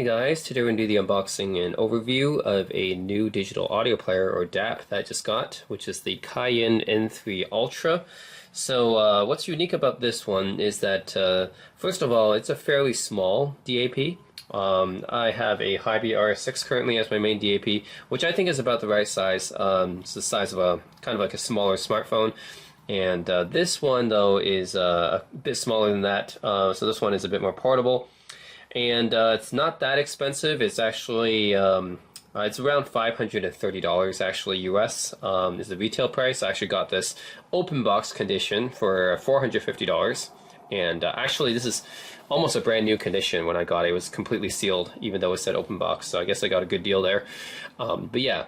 Hey guys, today we're going to do the unboxing and overview of a new digital audio player, or DAP, that I just got, which is the Cayin N3 Ultra. So what's unique about this one is that, first of all, it's a fairly small DAP. I have a Hybrid R6 currently as my main DAP, which I think is about the right size. It's the size of a kind of like a smaller smartphone. And this one, though, is a bit smaller than that, so this one is a bit more portable. And it's not that expensive. It's actually it's around $530 actually US is the retail price. I actually got this open box condition for $450, and actually this is almost a brand new condition. When I got it, it was completely sealed, even though it said open box. So I guess I got a good deal there. But yeah,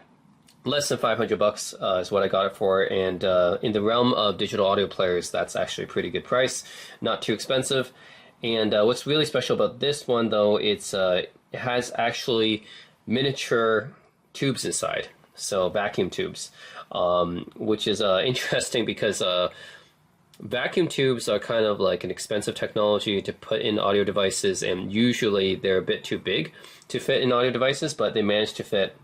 less than $500 is what I got it for, and in the realm of digital audio players, that's actually a pretty good price. Not too expensive. And what's really special about this one, though, it has actually miniature tubes inside, so vacuum tubes, which is interesting because vacuum tubes are kind of like an expensive technology to put in audio devices, and usually they're a bit too big to fit in audio devices, but they managed to fit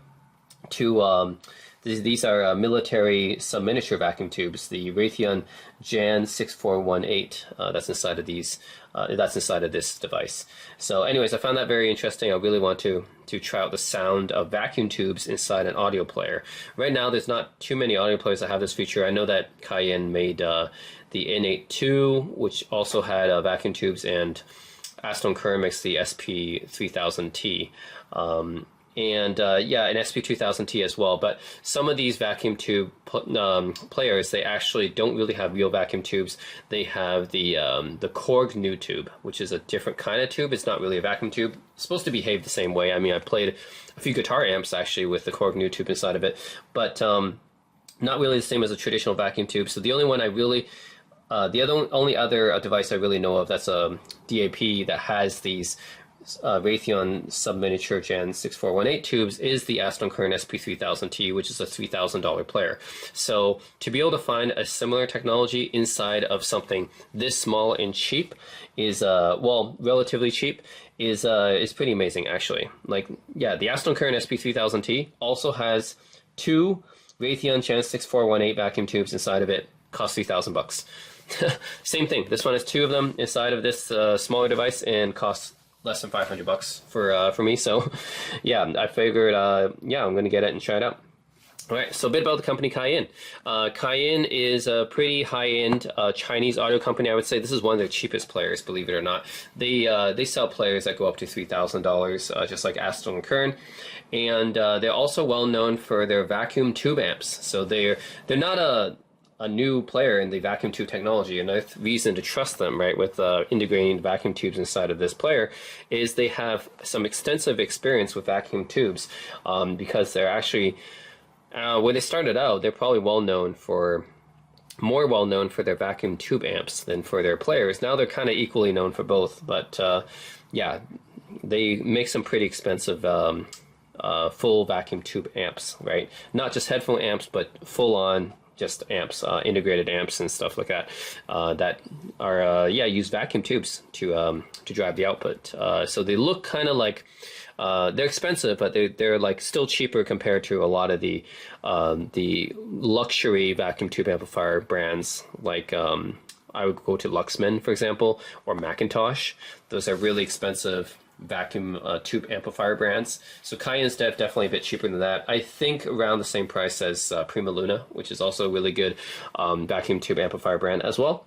two. These are military sub-miniature vacuum tubes, the Raytheon JAN 6418. That's inside of these. That's inside of this device. So, anyways, I found that very interesting. I really want to try out the sound of vacuum tubes inside an audio player. Right now, there's not too many audio players that have this feature. I know that Cayin made the N8 which also had vacuum tubes, and Aston Kern makes the SP3000T. And yeah, an SP2000T as well. But some of these vacuum tube players, they actually don't really have real vacuum tubes. They have the Korg new tube, which is a different kind of tube. It's not really a vacuum tube. It's supposed to behave the same way. I mean, I played a few guitar amps actually with the Korg new tube inside of it, but not really the same as a traditional vacuum tube. So the only one I really only other device I really know of that's a DAP that has these Raytheon sub-miniature JAN 6418 tubes is the Aston Kern SP3000T, which is a $3,000 player. So to be able to find a similar technology inside of something this small and cheap is, well, relatively cheap, is pretty amazing actually. Like, yeah, the Aston Kern SP3000T also has two Raytheon JAN 6418 vacuum tubes inside of it. Cost $3,000. Same thing. This one has two of them inside of this smaller device and costs less than $500 for me. So yeah, I figured yeah, I'm gonna get it and try it out. All right, so a bit about the company Cayin. Cayin is a pretty high-end Chinese audio company. I would say this is one of their cheapest players, believe it or not. They sell players that go up to $3,000, just like Aston Kern, and they're also well known for their vacuum tube amps. So they're not a new player in the vacuum tube technology. Another reason to trust them, right, with integrating vacuum tubes inside of this player is they have some extensive experience with vacuum tubes, because they're actually, when they started out, they're probably more well known for their vacuum tube amps than for their players. Now they're kind of equally known for both, but yeah, they make some pretty expensive full vacuum tube amps, right? Not just headphone amps, but full-on just amps, integrated amps and stuff like that, that are yeah, use vacuum tubes to drive the output. So they look kind of like they're expensive, but they're like still cheaper compared to a lot of the luxury vacuum tube amplifier brands. Like I would go to Luxman, for example, or Macintosh. Those are really expensive vacuum tube amplifier brands. So Cayin's definitely a bit cheaper than that. I think around the same price as Prima Luna, which is also a really good vacuum tube amplifier brand as well.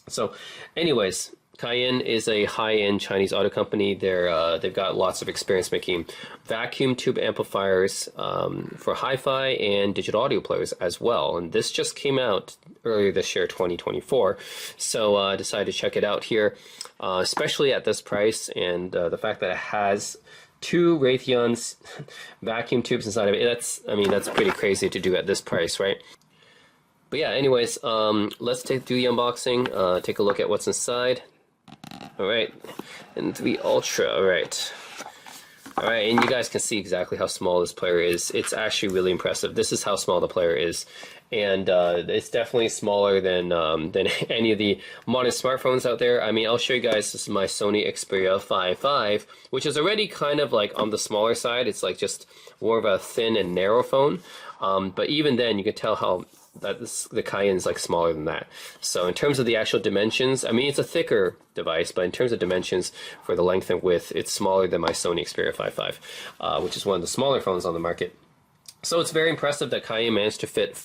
So anyways, Cayin is a high-end Chinese audio company. They've got lots of experience making vacuum tube amplifiers for hi-fi and digital audio players as well. And this just came out earlier this year, 2024. So I decided to check it out here, especially at this price, and the fact that it has two Raytheon's vacuum tubes inside of it. That's pretty crazy to do at this price, right? But yeah, anyways, let's do the unboxing, take a look at what's inside. All right, N3 Ultra. All right, All right, and you guys can see exactly how small this player is. It's actually really impressive. This is how small the player is, and it's definitely smaller than any of the modern smartphones out there. I mean, I'll show you guys. This is my Sony Xperia 5.5, which is already kind of like on the smaller side. It's like just more of a thin and narrow phone, but even then, you can tell how the Cayin is like smaller than that. So in terms of the actual dimensions, I mean, it's a thicker device, but in terms of dimensions for the length and width, it's smaller than my Sony Xperia 5.5, which is one of the smaller phones on the market. So it's very impressive that Cayin managed to fit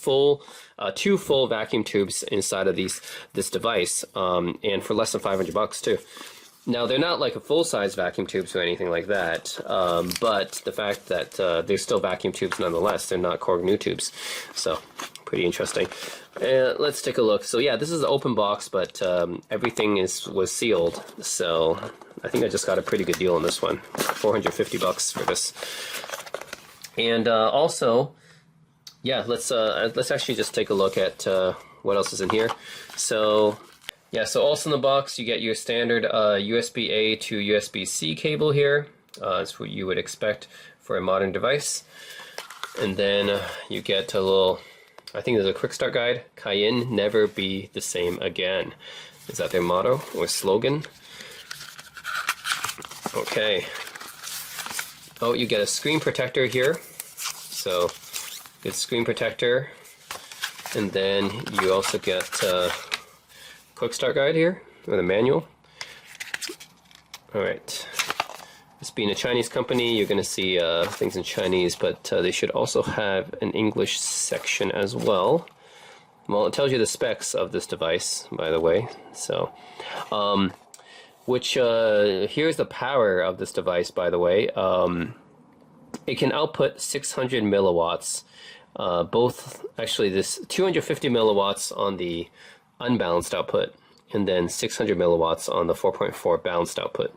two full vacuum tubes inside of this device, and for less than $500 too. Now, they're not like a full-size vacuum tubes or anything like that, but the fact that they're still vacuum tubes nonetheless, they're not Korg new tubes. So, pretty interesting. Let's take a look. So yeah, this is an open box, but everything was sealed. So I think I just got a pretty good deal on this one. $450 for this. And also, yeah, let's actually just take a look at what else is in here. So yeah, so also in the box you get your standard USB-A to USB-C cable here. That's what you would expect for a modern device. And then you get a little, I think there's a quick start guide. Cayin, never be the same again. Is that their motto or slogan? Okay. Oh, you get a screen protector here. So, good screen protector. And then you also get quick start guide here with a manual. All right. This being a Chinese company, you're going to see things in Chinese, but they should also have an English section as well. Well, it tells you the specs of this device, by the way. So, here's the power of this device, by the way. It can output 600 milliwatts. This 250 milliwatts on the unbalanced output, and then 600 milliwatts on the 4.4 balanced output.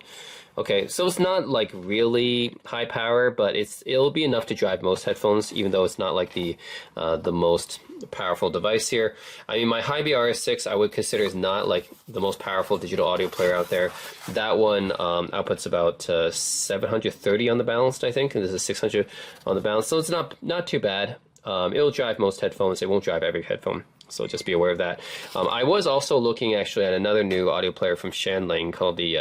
Okay, so it's not like really high power, but it'll be enough to drive most headphones, even though it's not like the most powerful device here. I mean, my Hibi RS6 I would consider is not like the most powerful digital audio player out there. That one outputs about 730 on the balanced, I think, and this is 600 on the balanced, so it's not too bad. It'll drive most headphones. It won't drive every headphone, so just be aware of that. I was also looking actually at another new audio player from Shanling called the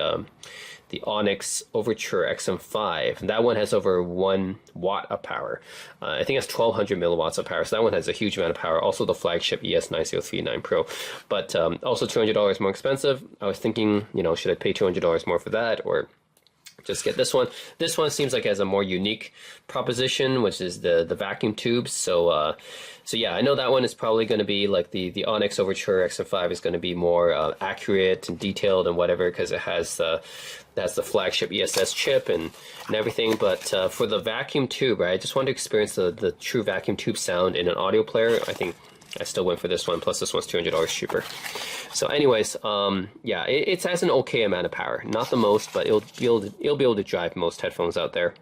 Onyx Overture XM5. That one has over 1 watt of power. I think it has 1200 milliwatts of power, so that one has a huge amount of power. Also the flagship ES9039 Pro, but also $200 more expensive. I was thinking, should I pay $200 more for that, or just get this one? This one seems like it has a more unique proposition, which is the vacuum tubes. So yeah, I know that one is probably going to be like the Onyx Overture XM5 is going to be more accurate and detailed and whatever, because it has the flagship ESS chip and everything. But for the vacuum tube, right, I just wanted to experience the true vacuum tube sound in an audio player. I think I still went for this one, plus this one's $200 cheaper. So anyways, yeah, it has an okay amount of power. Not the most, but it'll be able to drive most headphones out there.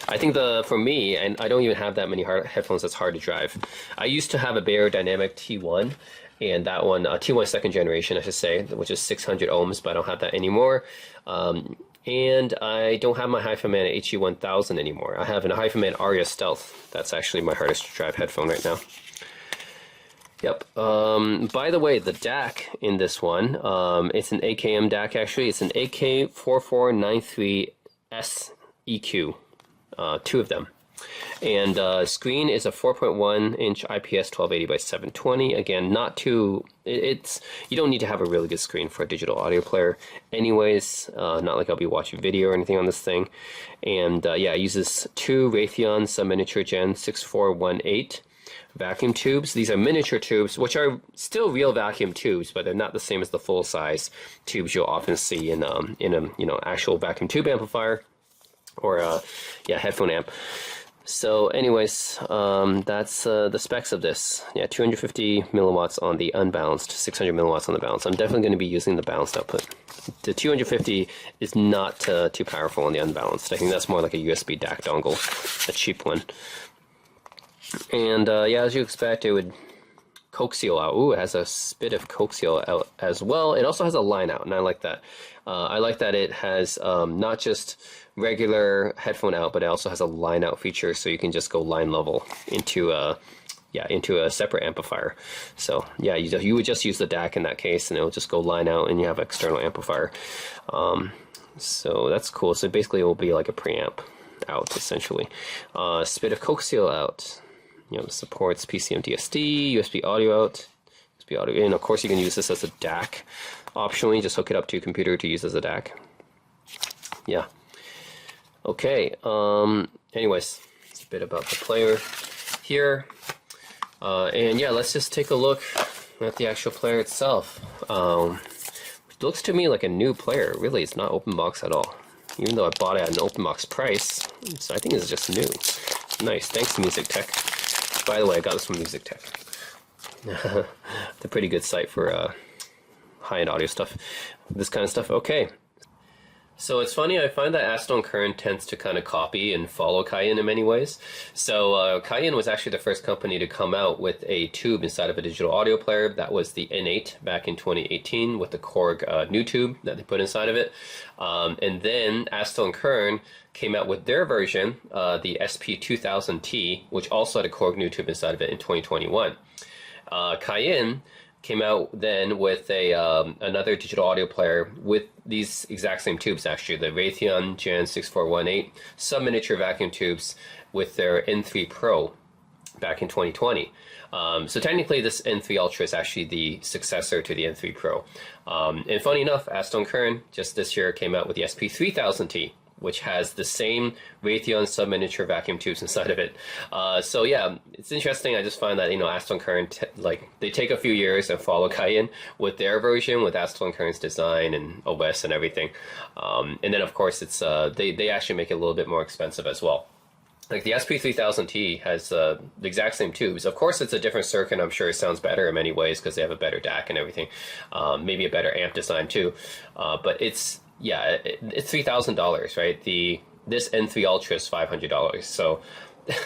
I think for me, and I don't even have that many headphones that's hard to drive. I used to have a Beyerdynamic T1, and that one, T1 second generation, I should say, which is 600 ohms, but I don't have that anymore. And I don't have my HiFiMan HE1000 anymore. I have an HiFiMan Aria Stealth. That's actually my hardest to drive headphone right now. Yep. By the way, the DAC in this one, it's an AKM DAC actually. It's an AK4493S EQ, 2 of them. And screen is a 4.1-inch IPS 1280 by 720. Again, not too. You don't need to have a really good screen for a digital audio player. Anyways, not like I'll be watching video or anything on this thing. And yeah, it uses 2 Raytheon subminiature Gen 6418 vacuum tubes. These are miniature tubes, which are still real vacuum tubes, but they're not the same as the full-size tubes you'll often see in a actual vacuum tube amplifier or yeah, headphone amp. So anyways, that's the specs of this. Yeah, 250 milliwatts on the unbalanced, 600 milliwatts on the balanced. I'm definitely going to be using the balanced output. The 250 is not too powerful on the unbalanced. I think that's more like a USB DAC dongle, a cheap one. And yeah, as you expect, it would coaxial out. Ooh, it has a bit of coaxial out as well. It also has a line out, and I like that. I like that it has not just regular headphone out, but it also has a line out feature, so you can just go line level into a separate amplifier. So yeah, you would just use the DAC in that case, and it'll just go line out, and you have external amplifier. So that's cool. So basically, it will be like a preamp out essentially. Bit of coaxial out. Supports PCM DSD, USB audio out, USB audio in. Of course, you can use this as a DAC. Optionally, just hook it up to your computer to use as a DAC. Yeah. Okay. Anyways, it's a bit about the player here. And yeah, let's just take a look at the actual player itself. It looks to me like a new player. Really, it's not open box at all. Even though I bought it at an open box price, so I think it's just new. Nice. Thanks, Music Tech. By the way, I got this from Music Tech. It's a pretty good site for high-end audio stuff, this kind of stuff. Okay. So it's funny, I find that Acetone Current tends to kind of copy and follow Cayin in many ways. So Cayin was actually the first company to come out with a tube inside of a digital audio player. That was the N8 back in 2018 with the Korg new tube that they put inside of it. And then Acetone Current came out with their version, the SP2000T, which also had a Korg new tube inside of it in 2021. Cayin came out then with another digital audio player with these exact same tubes, actually, the Raytheon Gen 6418 sub-miniature vacuum tubes with their N3 Pro back in 2020. So technically this N3 Ultra is actually the successor to the N3 Pro. And funny enough, Acetone Current just this year came out with the SP3000T, which has the same Raytheon sub-miniature vacuum tubes inside of it. So yeah, it's interesting. I just find that, Acetone Current, like, they take a few years and follow Cayin with their version, with Acetone Current's design and OS and everything. And then, of course, it's they actually make it a little bit more expensive as well. Like the SP3000T has the exact same tubes. Of course, it's a different circuit. I'm sure it sounds better in many ways because they have a better DAC and everything. Maybe a better amp design too. But it's $3,000, right? This N3 Ultra is $500. So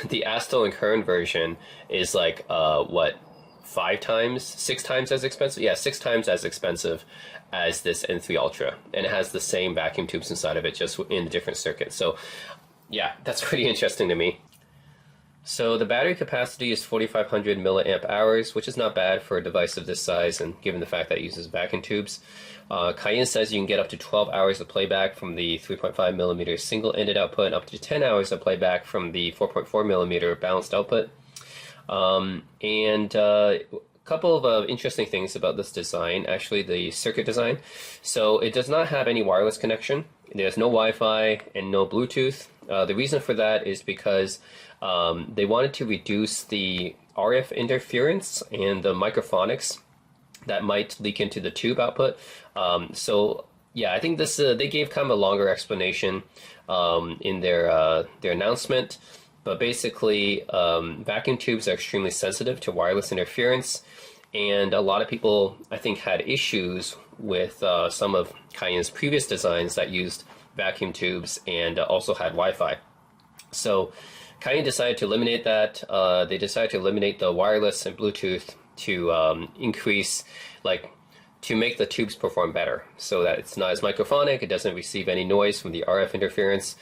the Acetone Current version is like what, 6 times as expensive? Yeah, 6 times as expensive as this N3 Ultra, and it has the same vacuum tubes inside of it, just in a different circuit. So yeah, that's pretty interesting to me. So the battery capacity is 4,500 milliamp hours, which is not bad for a device of this size, and given the fact that it uses vacuum tubes. Cayin says you can get up to 12 hours of playback from the 3.5 millimeter single-ended output, up to 10 hours of playback from the 4.4 millimeter balanced output. And a couple of interesting things about this design, actually the circuit design. So it does not have any wireless connection. There's no Wi-Fi and no Bluetooth. The reason for that is because they wanted to reduce the RF interference and the microphonics that might leak into the tube output. So yeah, I think this they gave kind of a longer explanation in their announcement. But basically, vacuum tubes are extremely sensitive to wireless interference, and a lot of people, I think, had issues with some of Cayin's previous designs that used vacuum tubes and also had Wi-Fi. So Cayin decided to eliminate that. They decided to eliminate the wireless and Bluetooth to increase, to make the tubes perform better, so that it's not as microphonic, it doesn't receive any noise from the RF interference.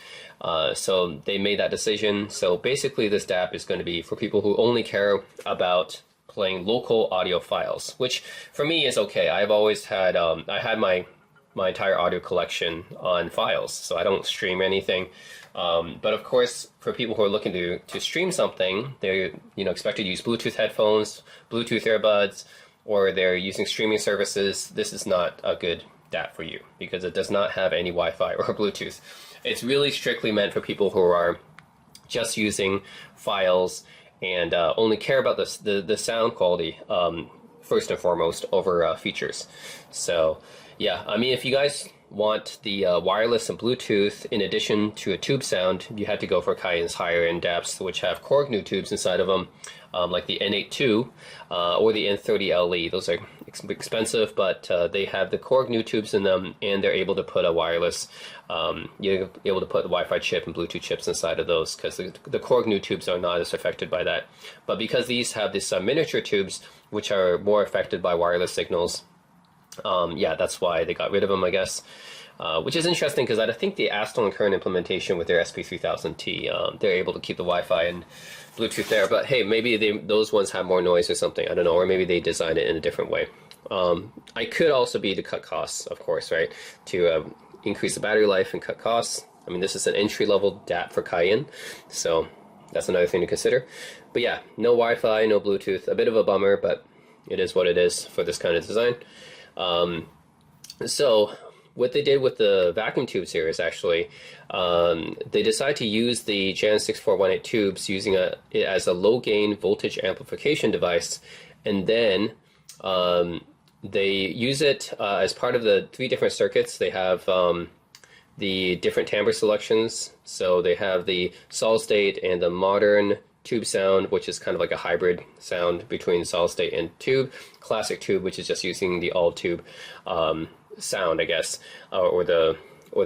So they made that decision. So basically this DAP is going to be for people who only care about playing local audio files, which for me is okay. I've always had, I had my entire audio collection on files, so I don't stream anything. But of course, for people who are looking to stream something, they're expected to use Bluetooth headphones, Bluetooth earbuds, or they're using streaming services. This is not a good DAP for you because it does not have any Wi-Fi or Bluetooth. It's really strictly meant for people who are just using files and only care about the sound quality first and foremost over features. So yeah, I mean, if you guys want the wireless and Bluetooth in addition to a tube sound, you had to go for Cayin's higher end DAPs, which have Korg new tubes inside of them, like the N8 II or the N30 LE. Those are expensive, but they have the Korg new tubes in them, and they're able to put a wireless, you're able to put the Wi-Fi chip and Bluetooth chips inside of those, because the Korg new tubes are not as affected by that. But because these have these miniature tubes, which are more affected by wireless signals, yeah, that's why they got rid of them, I guess. Which is interesting, because I think the Aston Kern implementation with their SP3000T, they're able to keep the Wi-Fi and Bluetooth there. But hey, maybe those ones have more noise or something. I don't know, or maybe they design it in a different way. I could also be to cut costs, of course, right? To increase the battery life and cut costs. I mean, this is an entry-level DAP for Cayin, so that's another thing to consider. But yeah, no Wi-Fi, no Bluetooth. A bit of a bummer, but it is what it is for this kind of design. So what they did with the vacuum tubes here is actually they decided to use the Jan 6418 tubes using it as a low gain voltage amplification device, and then they use it as part of the 3 different circuits. They have the different timbre selections. So they have the solid state and the modern tube sound, which is kind of like a hybrid sound between solid state and tube. Classic tube, which is just using the all tube sound, I guess, or the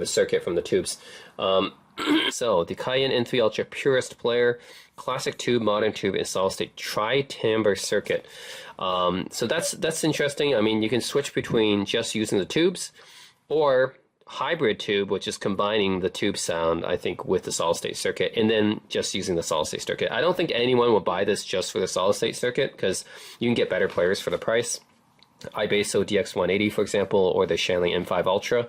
circuit from the tubes. So the Cayin N3 Ultra Purist Player, classic tube, modern tube, and solid state tri-timbre circuit. So that's interesting. I mean, you can switch between just using the tubes or hybrid tube, which is combining the tube sound, I think, with the solid state circuit, and then just using the solid state circuit. I don't think anyone will buy this just for the solid state circuit, because you can get better players for the price. iBasso DX180, for example, or the Shanley M5 Ultra,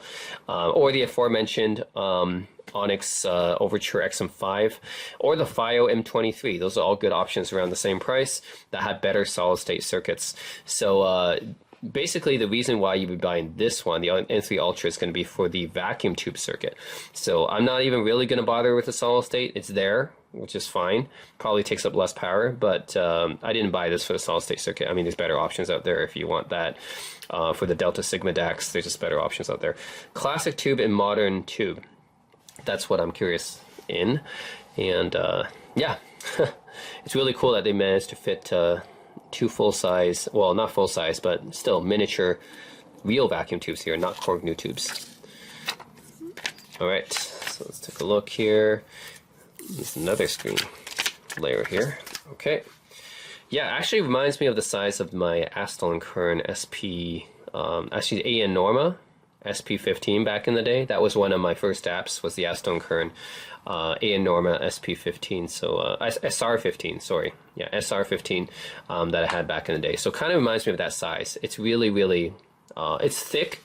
or the aforementioned Onyx Overture XM5, or the FiO M23. Those are all good options around the same price that have better solid state circuits. So basically, the reason why you'd be buying this one, the N3 Ultra, is going to be for the vacuum tube circuit. So I'm not even really going to bother with the solid state. It's there, which is fine. Probably takes up less power, but I didn't buy this for the solid state circuit. I mean, there's better options out there if you want that. For the Delta Sigma DACs, there's just better options out there. Classic tube and modern tube. That's what I'm curious in. And yeah, it's really cool that they managed to fit 2 full-size, well, not full-size, but still miniature real vacuum tubes here, not Korg new tubes. All right, so let's take a look here. There's another screen layer here. Okay. Yeah, actually reminds me of the size of my Aston Kern SP, actually Cayin Norma SP15 back in the day. That was one of my first apps, was the Aston Kern Cayin Norma SP15, so SR15, sorry. Yeah, SR15 that I had back in the day. So kind of reminds me of that size. It's really, really, it's thick.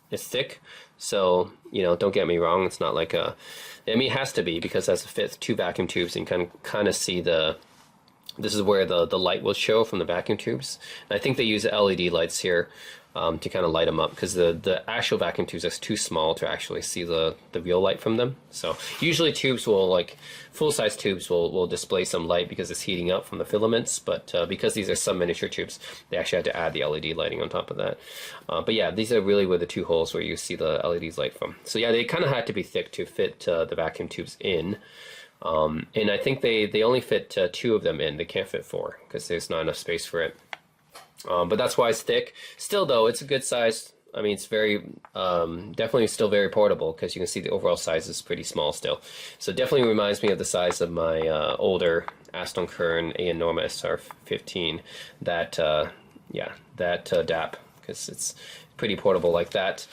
It's thick. So, you know, don't get me wrong. It's not like a, I mean, it has to be, because as it fits 2 vacuum tubes, and you can kind of see this is where the light will show from the vacuum tubes. And I think they use LED lights here to kind of light them up, because the actual vacuum tubes are too small to actually see the real light from them. So usually tubes will, like full-size tubes will display some light because it's heating up from the filaments, but because these are some miniature tubes, they actually had to add the LED lighting on top of that. But yeah, these are really where the 2 holes where you see the LEDs light from. So yeah, they kind of had to be thick to fit the vacuum tubes in. And I think they only fit 2 of them in. They can't fit 4 because there's not enough space for it. But that's why it's thick. Still, though, it's a good size. I mean, it's very, definitely still very portable, because you can see the overall size is pretty small still. So definitely reminds me of the size of my older Aston Kern Cayin Norma SR15. That, yeah, that DAP, because it's pretty portable like that.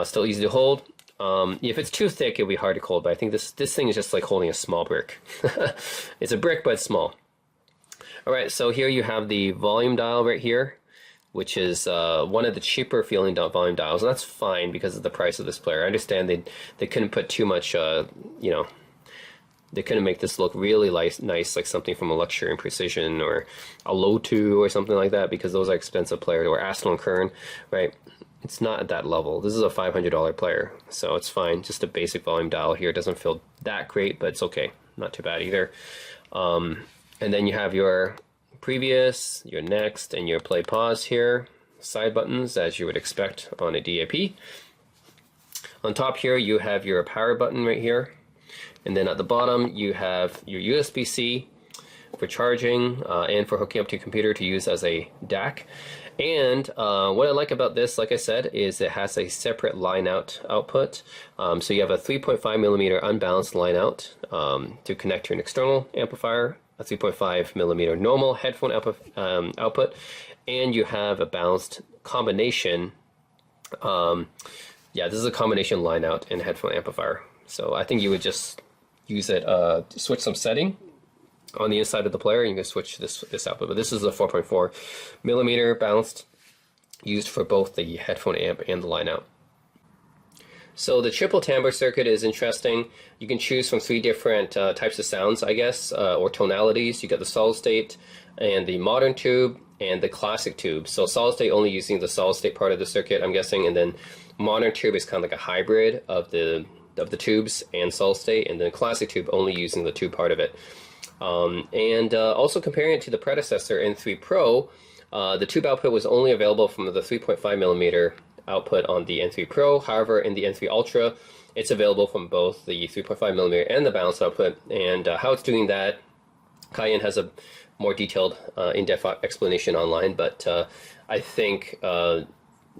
Still easy to hold. If it's too thick, it'll be hard to hold, but I think this thing is just like holding a small brick. It's a brick, but it's small. Alright, so here you have the volume dial right here, which is one of the cheaper feeling volume dials, and that's fine because of the price of this player. I understand they couldn't put too much, you know, they couldn't make this look really nice, like something from a Luxury and Precision or a Lotu or something like that, because those are expensive players, or Aston Kern, right? It's not at that level. This is a $500 player, so it's fine. Just a basic volume dial here. It doesn't feel that great, but it's okay. Not too bad either. And then you have your previous, your next, and your play pause here. Side buttons, as you would expect on a DAP. On top here, you have your power button right here. And then at the bottom, you have your USB-C for charging and for hooking up to your computer to use as a DAC. And what I like about this, like I said, is it has a separate line out output. So you have a 3.5 millimeter unbalanced line out to connect to an external amplifier, a 3.5 millimeter normal headphone output, and you have a balanced combination. Yeah, this is a combination line out and headphone amplifier. So I think you would just use it, switch some setting on the inside of the player, and you can switch this output. But this is a 4.4 millimeter balanced, used for both the headphone amp and the line out. So the triple timbre circuit is interesting. You can choose from 3 different types of sounds, I guess, or tonalities. You got the solid state and the modern tube and the classic tube. So solid state only using the solid state part of the circuit, I'm guessing, and then modern tube is kind of like a hybrid of the tubes and solid state, and then classic tube only using the tube part of it. Also comparing it to the predecessor N3 Pro, the tube output was only available from the 3.5 millimeter output on the N3 Pro. However, in the N3 Ultra, it's available from both the 3.5 millimeter and the balanced output. And how it's doing that, Cayin has a more detailed, in-depth explanation online. But I think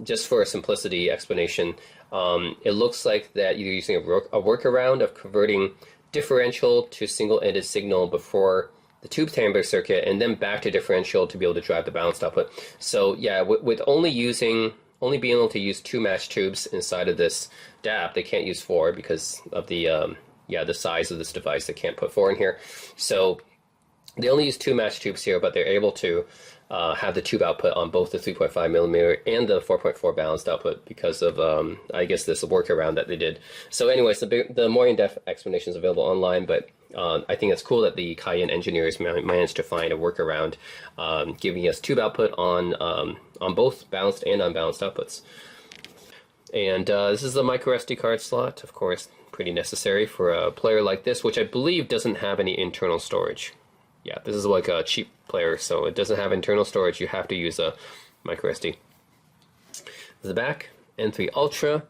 just for a simplicity explanation, it looks like that you're using a workaround of converting differential to single-ended signal before the tube timbre circuit, and then back to differential to be able to drive the balanced output. So yeah, with only being able to use 2 matched tubes inside of this DAP, they can't use 4 because of the the size of this device. They can't put 4 in here. So they only use 2 matched tubes here, but they're able to have the tube output on both the 3.5 millimeter and the 4.4 balanced output because of, I guess, this workaround that they did. So anyways, the more in-depth explanation is available online, but I think it's cool that the Cayin engineers managed to find a workaround, giving us tube output on both balanced and unbalanced outputs. And this is the micro SD card slot, of course, pretty necessary for a player like this, which I believe doesn't have any internal storage. Yeah, this is like a cheap player, so it doesn't have internal storage. You have to use a micro SD. The back, N3 Ultra,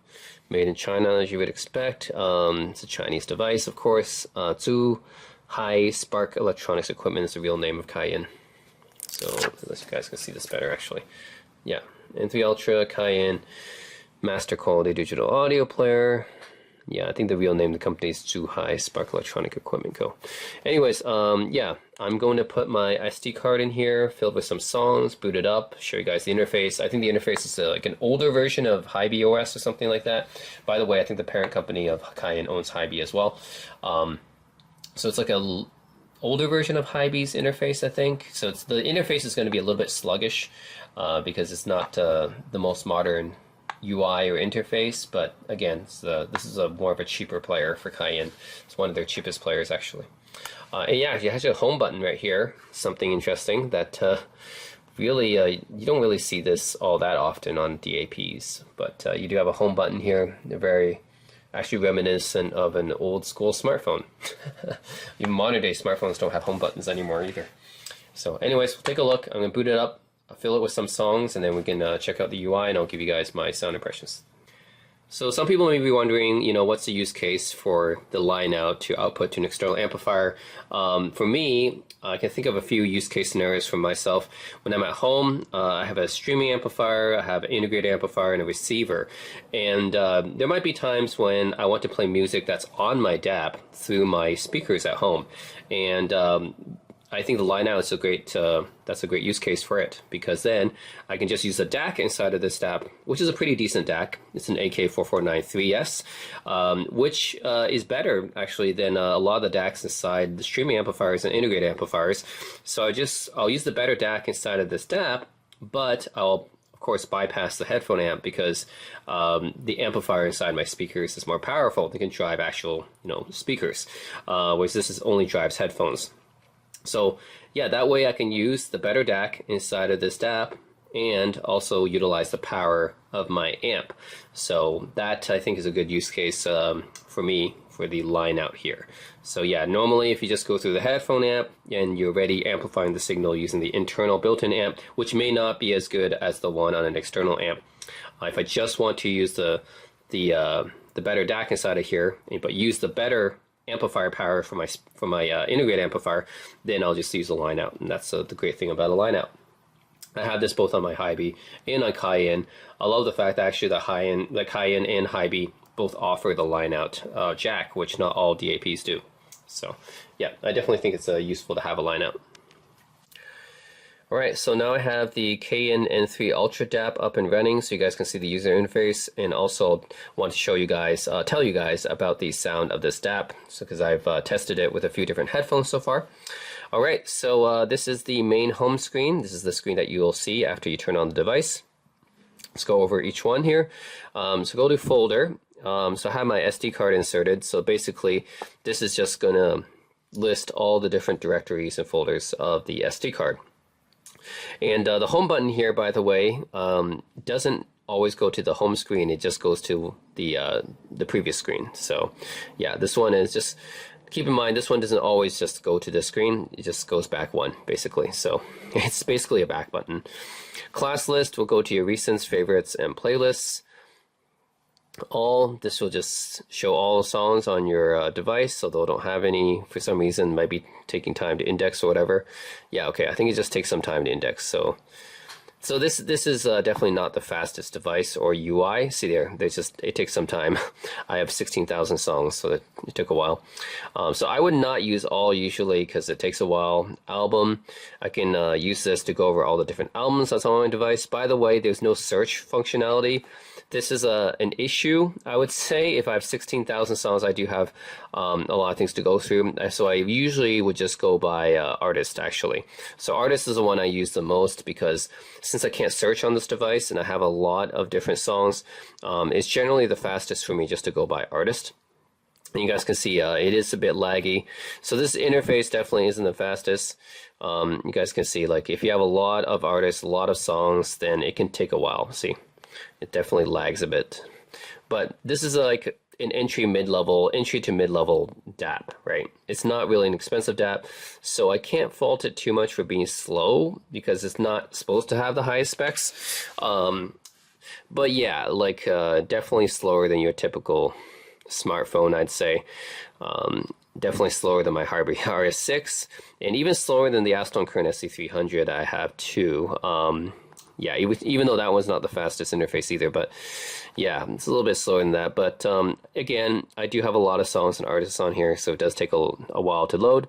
made in China, as you would expect. It's a Chinese device, of course. Zhu Hai Spark Electronics Equipment is the real name of Cayin. So, unless you guys can see this better, actually. Yeah, N3 Ultra, Cayin, master quality digital audio player. Yeah, I think the real name of the company is Zhu Hai Spark Electronic Equipment Co. Anyways, yeah, I'm going to put my SD card in here, filled with some songs, boot it up, show you guys the interface. I think the interface is like an older version of Hybe OS or something like that. By the way, I think the parent company of Cayin owns Hybe as well. So it's like a older version of Hybe's interface, I think. So the interface is going to be a little bit sluggish because it's not the most modern UI or interface, but again, this is more of a cheaper player for Cayin. It's one of their cheapest players, actually. And yeah, you have a home button right here. Something interesting that really you don't really see this all that often on DAPs, but you do have a home button here. They're very actually reminiscent of an old school smartphone. Even modern day smartphones don't have home buttons anymore either. So anyways, we'll take a look. I'm going to boot it up. I'll fill it with some songs, and then we can check out the UI, and I'll give you guys my sound impressions. So some people may be wondering, you know, what's the use case for the line out to output to an external amplifier? For me, I can think of a few use case scenarios for myself. When I'm at home, I have a streaming amplifier, I have an integrated amplifier, and a receiver. And there might be times when I want to play music that's on my DAP through my speakers at home. And I think the line out is a great that's a great use case for it, because then I can just use the DAC inside of this DAP, which is a pretty decent DAC. It's an AK4493S, which is better actually than a lot of the DACs inside the streaming amplifiers and integrated amplifiers. So I'll use the better DAC inside of this DAP, but I'll of course bypass the headphone amp because the amplifier inside my speakers is more powerful. They can drive actual speakers, whereas this only drives headphones. So yeah, that way I can use the better DAC inside of this DAP and also utilize the power of my amp. So that I think is a good use case for me for the line out here. So yeah, normally if you just go through the headphone amp and you're already amplifying the signal using the internal built-in amp, which may not be as good as the one on an external amp. If I just want to use the better DAC inside of here, but use the better amplifier power for my integrated amplifier, then I'll just use a line out, and that's the great thing about a line out. I have this both on my Hibi and on Cayin. I love the fact that actually the Cayin and Hibi both offer the line out jack, which not all DAPs do. So yeah, I definitely think it's useful to have a line out. Alright, so now I have the Cayin N3 Ultra DAP up and running so you guys can see the user interface, and also want to show you guys, tell you guys about the sound of this DAP, because I've tested it with a few different headphones so far. Alright, so this is the main home screen. This is the screen that you will see after you turn on the device. Let's go over each one here. So go to folder. So I have my SD card inserted, so basically this is just going to list all the different directories and folders of the SD card. And the home button here, by the way, doesn't always go to the home screen. It just goes to the previous screen. So yeah, this one is just, keep in mind, this one doesn't always just go to this screen. It just goes back one, basically. So it's basically a back button. Class list will go to your recents, favorites, and playlists. All, this will just show all the songs on your device, although I don't have any for some reason. Might be taking time to index or whatever. Yeah, okay, I think it just takes some time to index. So this is definitely not the fastest device or UI. See there, it takes some time. I have 16,000 songs, so it took a while. So I would not use all usually because it takes a while. Album, I can use this to go over all the different albums that's on my device. By the way, there's no search functionality. This is an issue, I would say. If I have 16,000 songs, I do have a lot of things to go through. So I usually would just go by artist, actually. So artist is the one I use the most because since I can't search on this device and I have a lot of different songs, it's generally the fastest for me just to go by artist. And you guys can see it is a bit laggy. So this interface definitely isn't the fastest. You guys can see, like, if you have a lot of artists, a lot of songs, then it can take a while. See? It definitely lags a bit, but this is like an entry to mid-level DAP, right? It's not really an expensive DAP, so I can't fault it too much for being slow because it's not supposed to have the highest specs. But yeah, like definitely slower than your typical smartphone, I'd say. Definitely slower than my Hibi RS6, and even slower than the Astron Current SC300 I have too. Yeah, even though that one's not the fastest interface either, but yeah, it's a little bit slower than that. But again, I do have a lot of songs and artists on here, so it does take a while to load.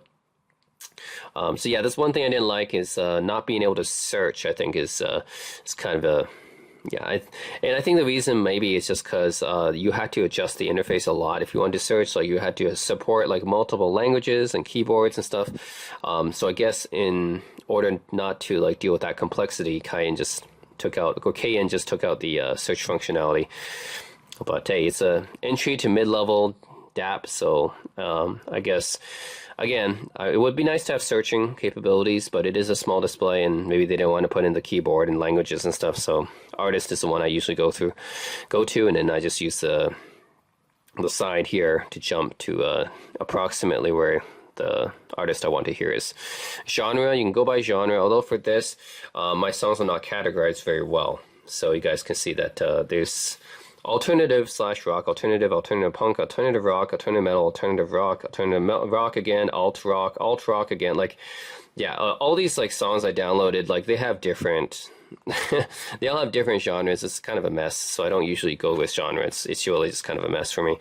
So yeah, that's one thing I didn't like is not being able to search. I think is kind of a yeah, and I think the reason maybe is just because you had to adjust the interface a lot if you wanted to search. Like you had to support like multiple languages and keyboards and stuff. So I guess in order not to like deal with that complexity, Cayin just took out the search functionality. But hey, it's a entry to mid-level DAP, so I guess. Again, it would be nice to have searching capabilities, but it is a small display, and maybe they don't want to put in the keyboard and languages and stuff. So, artist is the one I usually go to, and then I just use the side here to jump to approximately where the artist I want to hear is. Genre, you can go by genre. Although for this, my songs are not categorized very well, so you guys can see that there's alternative / rock, alternative punk, alternative rock, alternative metal, alternative rock again, alt rock again. Like, yeah, all these like songs I downloaded, like they have different, they all have different genres. It's kind of a mess, so I don't usually go with genre. It's really just kind of a mess for me.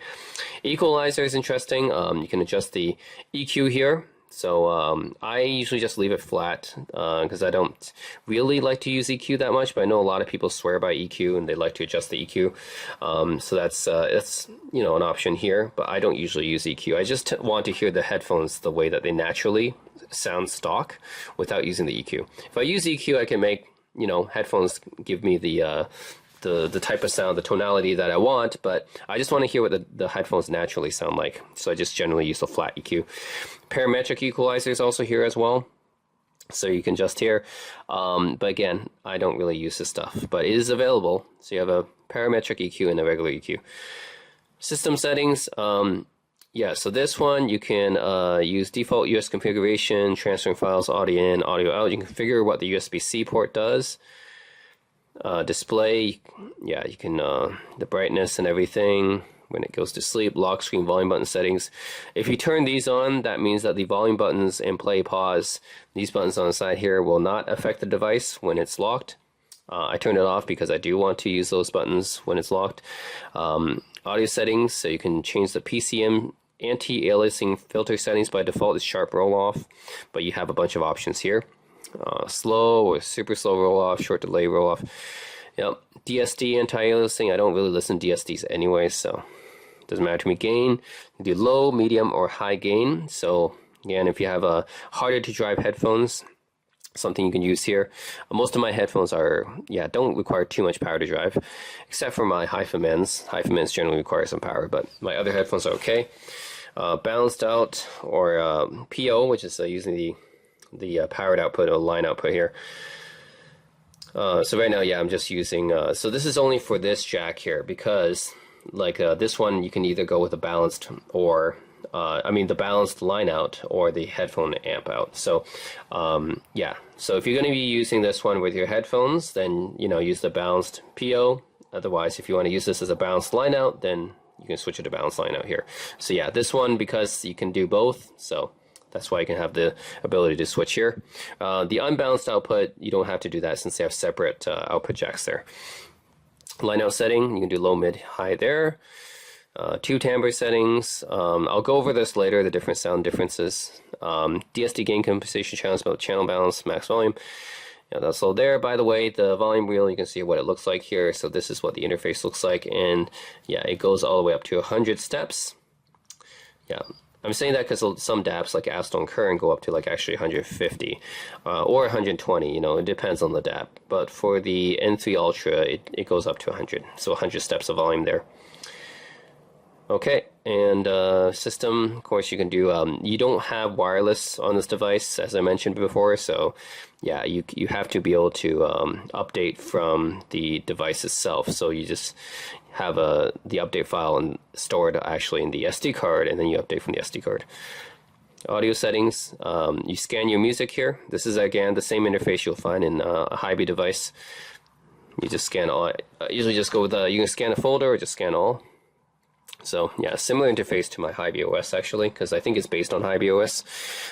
Equalizer is interesting. You can adjust the EQ here. So I usually just leave it flat because I don't really like to use EQ that much, but I know a lot of people swear by EQ and they like to adjust the EQ. So that's you know, an option here, but I don't usually use EQ. I just want to hear the headphones the way that they naturally sound stock without using the EQ. If I use EQ, I can make, you know, headphones give me the type of sound, the tonality that I want, but I just want to hear what the headphones naturally sound like. So I just generally use the flat EQ. Parametric equalizer is also here as well, so you can adjust here. But again, I don't really use this stuff, but it is available. So you have a parametric EQ and a regular EQ. System settings. Yeah, so this one you can use default US configuration, transferring files, audio in, audio out. You can configure what the USB-C port does. Display, yeah, you can the brightness and everything, when it goes to sleep. Lock screen volume button settings. If you turn these on, that means that the volume buttons and play, pause, these buttons on the side here will not affect the device when it's locked. I turned it off because I do want to use those buttons when it's locked. Audio settings, so you can change the PCM anti-aliasing filter settings. By default, it's sharp roll off, but you have a bunch of options here. Slow or super slow roll off, short delay roll off. Yep. DSD anti-aliasing, I don't really listen to DSDs anyway, so it doesn't matter to me. Gain, you do low, medium, or high gain. So again, if you have a harder to drive headphones, something you can use here. Most of my headphones are, don't require too much power to drive, except for my HiFi-Mens. HiFi-Mens generally require some power, but my other headphones are okay. Balanced out, or PO, which is using the powered output or line output here. So right now, I'm just using, so this is only for this jack here, because like this one, you can either go with a balanced or the balanced line out or the headphone amp out. So so if you're going to be using this one with your headphones, then use the balanced PO. Otherwise, if you want to use this as a balanced line out, then you can switch it to balanced line out here. So this one, because you can do both, so that's why you can have the ability to switch here. The unbalanced output, you don't have to do that since they have separate output jacks there. Line out setting, you can do low, mid, high there. 2 timbre settings. I'll go over this later, the different sound differences. DSD gain compensation channels, about channel balance, max volume. That's all there. By the way, the volume wheel, you can see what it looks like here. So this is what the interface looks like, and it goes all the way up to 100 steps. I'm saying that because some DAPs like Astone Current go up to like actually 150 or 120. It depends on the DAP. But for the N3 Ultra, it goes up to 100. So 100 steps of volume there. Okay, and system, of course, you can do, you don't have wireless on this device, as I mentioned before, so you have to be able to update from the device itself. So you just have the update file and stored actually in the SD card, and then you update from the SD card. Audio settings, you scan your music here. This is again the same interface you'll find in a Hibi device. You just scan all, usually just go with, you can scan a folder or just scan all. So similar interface to my Hibi OS actually, because I think it's based on Hibi OS,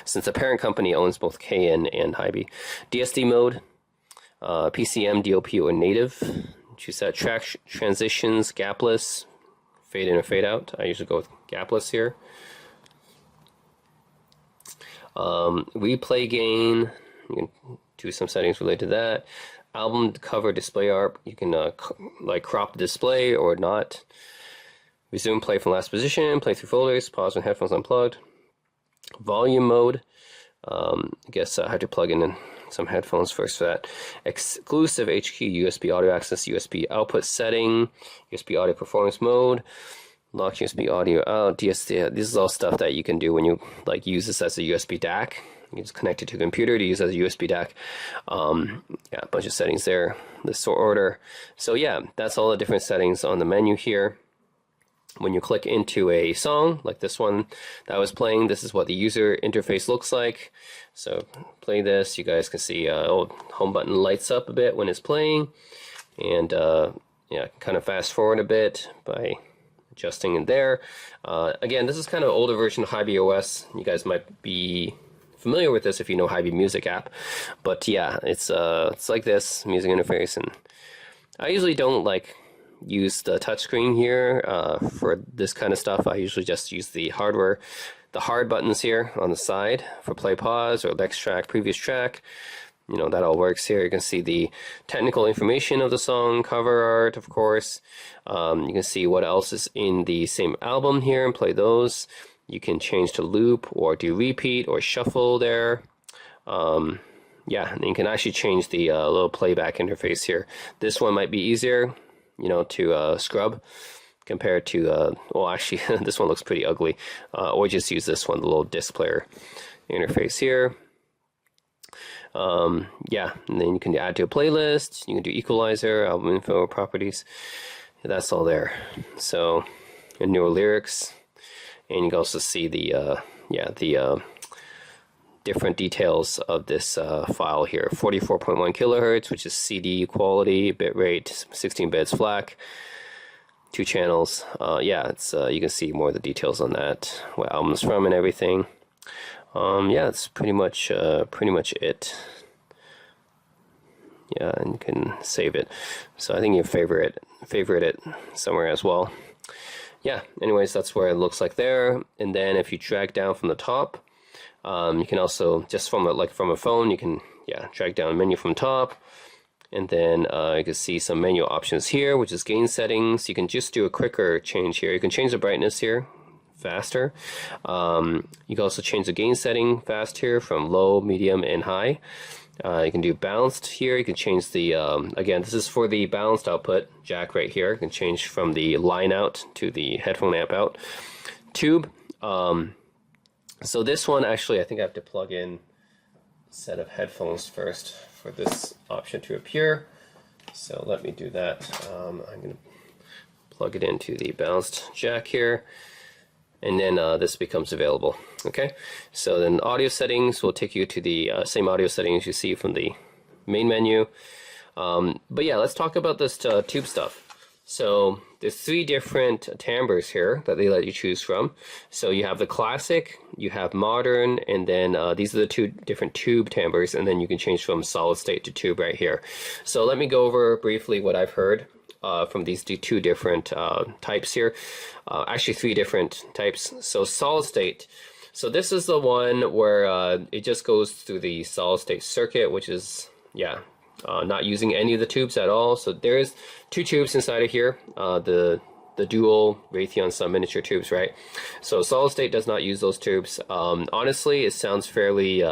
since the parent company owns both Cayin and Hibi. DSD mode, PCM, DOP, or native. Choose that. Track transitions, gapless, fade in or fade out. I usually go with gapless here. Replay gain, you can do some settings related to that. Album cover display art, you can like crop the display or not. Resume play from last position, play through folders, pause when headphones unplugged. Volume mode, I guess I had to plug in some headphones first for that. Exclusive HQ USB audio access, USB output setting, USB audio performance mode, lock USB audio out, DSD. This is all stuff that you can do when you like use this as a USB DAC. You just connect it to the computer to use as a USB DAC. A bunch of settings there. The sort order. So that's all the different settings on the menu here. When you click into a song, like this one that I was playing, this is what the user interface looks like. So play this, you guys can see home button lights up a bit when it's playing. And kind of fast forward a bit by adjusting in there. Again, this is kind of an older version of Hibi OS. You guys might be familiar with this if you know Hibi Music app. But it's like this, music interface. And I usually don't use the touchscreen here for this kind of stuff. I usually just use the hardware, the hard buttons here on the side for play, pause, or next track, previous track. That all works here. You can see the technical information of the song, cover art, of course. You can see what else is in the same album here and play those. You can change to loop or do repeat or shuffle there. And you can actually change the little playback interface here. This one might be easier to scrub compared to, well, actually, this one looks pretty ugly. Or just use this one, the little disc player interface here. And then you can add to a playlist. You can do equalizer, album info, properties. That's all there. So, and newer lyrics. And you can also see the, different details of this file here. 44.1 kilohertz, which is CD quality, bitrate 16 bits FLAC. 2 channels. Yeah, it's you can see more of the details on that, what album it's from and everything. Yeah, it's pretty much it. Yeah, and you can save it. So I think you favorite it somewhere as well. Yeah, anyways, that's where it looks like there. And then if you drag down from the top, you can also, just from a phone, you can, yeah, drag down menu from top. And then you can see some menu options here, which is gain settings. You can just do a quicker change here. You can change the brightness here faster. You can also change the gain setting fast here from low, medium, and high. You can do balanced here. You can change the, again, this is for the balanced output jack right here. You can change from the line out to the headphone amp out. Tube. So this one, actually, I think I have to plug in a set of headphones first for this option to appear. So let me do that. I'm going to plug it into the balanced jack here. And then this becomes available. Okay, so then audio settings will take you to the same audio settings you see from the main menu. But yeah, let's talk about this tube stuff. So there's 3 different timbres here that they let you choose from. So you have the classic, you have modern, and then these are the 2 different tube timbres, and then you can change from solid state to tube right here. So let me go over briefly what I've heard from these 2 different types here. Actually 3 different types. So solid state. So this is the one where it just goes through the solid state circuit, which is, yeah, not using any of the tubes at all. So there's 2 tubes inside of here, the dual Raytheon some miniature tubes, right? So solid state does not use those tubes. Honestly, it sounds fairly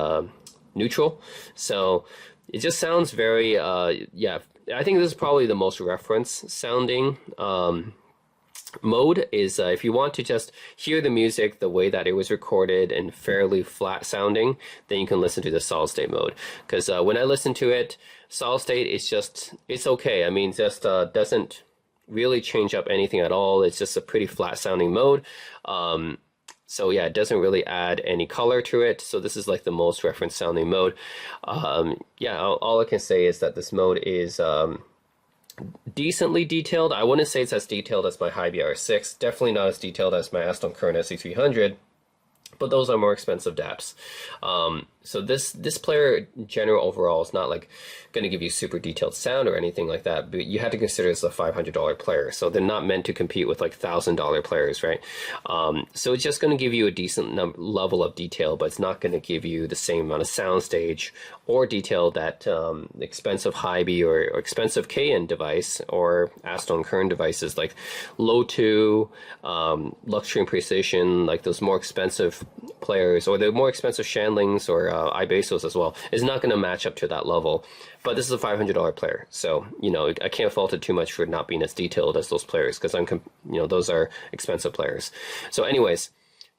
neutral. So it just sounds very, yeah, I think this is probably the most reference sounding mode is if you want to just hear the music the way that it was recorded and fairly flat sounding, then you can listen to the solid state mode. Because when I listen to it, solid state is just, it's okay. I mean, just doesn't really change up anything at all. It's just a pretty flat sounding mode. So yeah, it doesn't really add any color to it. So this is like the most reference sounding mode. Yeah, all I can say is that this mode is decently detailed. I wouldn't say it's as detailed as my Hybie R6. Definitely not as detailed as my Aston Kern SE300. But those are more expensive DAPs. So this player in general overall is not like going to give you super detailed sound or anything like that, but you have to consider it's a $500 player, so they're not meant to compete with like $1,000 players, right? So it's just going to give you a decent level of detail, but it's not going to give you the same amount of soundstage or detail that expensive Hybie or expensive Cayin device or Aston Kern devices like Low 2, Luxury and Precision, like those more expensive players, or the more expensive Shandlings or iBasos as well, is not going to match up to that level. But this is a $500 player, so you know I can't fault it too much for not being as detailed as those players, because those are expensive players. So anyways,